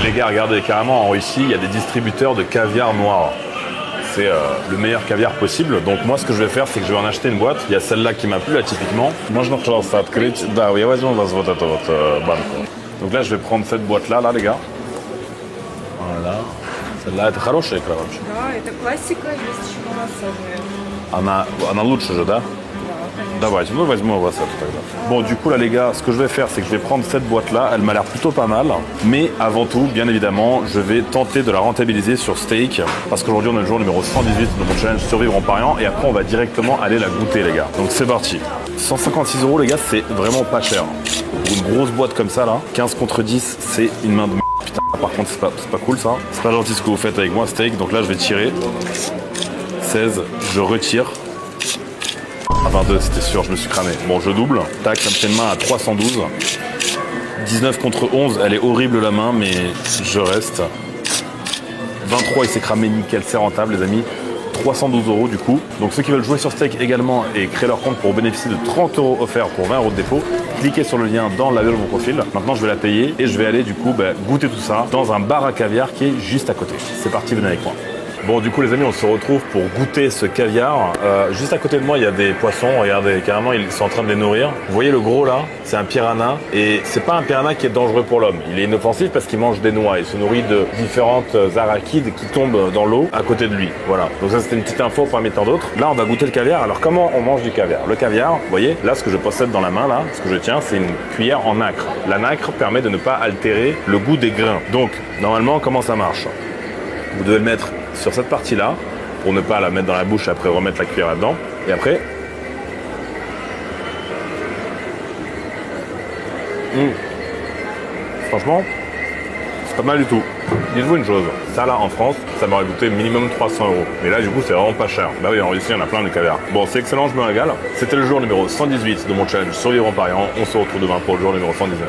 Les gars, regardez, carrément en Russie, il y a des distributeurs de caviar noir. C'est le meilleur caviar possible. Donc moi, ce que je vais faire, c'est que je vais en acheter une boîte. Il y a celle-là qui m'a plu, là, typiquement. Можно, пожалуйста, открыть? Да, я возьму у вас вот эту вот банку. Donc là, je vais prendre cette boîte-là, là, les gars. Voilà. Celle-là, это хорошая икра вообще. Да, это классика, есть еще малосольная. Она лучше же, да? Давайте, ну возьму у вас эту тогда. Bon, du coup là les gars, ce que je vais faire, c'est que je vais prendre cette boîte-là. Elle m'a l'air plutôt pas mal. Mais avant tout, bien évidemment, je vais tenter de la rentabiliser sur steak. Parce qu'aujourd'hui, on est le jour numéro 118 de mon challenge Survivre en pariant. Et après, on va directement aller la goûter, les gars. Donc c'est parti. 156 €, les gars, c'est vraiment pas cher. Pour une grosse boîte comme ça, là, 15 contre 10, c'est une main de putain. Par contre, c'est pas cool ça. C'est pas gentil ce que vous faites avec moi, steak. Donc là, je vais tirer. 16, je retire. Ah, 22, c'était sûr, je me suis cramé. Bon, je double. Tac, ça me fait une main à 312. 19 contre 11, elle est horrible la main, mais je reste. 23, il s'est cramé nickel, c'est rentable les amis. 312 € du coup. Donc ceux qui veulent jouer sur steak également et créer leur compte pour bénéficier de 30 € offerts pour 20 € de dépôt, cliquez sur le lien dans la bio de mon profil. Maintenant je vais la payer et je vais aller du coup goûter tout ça dans un bar à caviar qui est juste à côté. C'est parti, venez avec moi. Bon, du coup, les amis, on se retrouve pour goûter ce caviar. Juste à côté de moi, il y a des poissons. Regardez, carrément, ils sont en train de les nourrir. Vous voyez le gros là, c'est un piranha. Et c'est pas un piranha qui est dangereux pour l'homme. Il est inoffensif parce qu'il mange des noix. Il se nourrit de différentes arachides qui tombent dans l'eau à côté de lui. Voilà. Donc ça, c'était une petite info parmi tant d'autres. Là, on va goûter le caviar. Alors, comment on mange du caviar? Le caviar, vous voyez, là, ce que je possède dans la main, là, ce que je tiens, c'est une cuillère en nacre. La nacre permet de ne pas altérer le goût des grains. Donc, normalement, comment ça marche? Vous devez le mettre sur cette partie-là, pour ne pas la mettre dans la bouche et après remettre la cuillère là-dedans. Et après... Franchement, c'est pas mal du tout. Dites-vous une chose, ça là en France, ça m'aurait coûté minimum 300 €. Mais là du coup c'est vraiment pas cher. Bah oui, en Russie il y en a plein de caviar. Bon, c'est excellent, je me régale. C'était le jour numéro 118 de mon challenge Survivre en pariant. On se retrouve demain pour le jour numéro 119.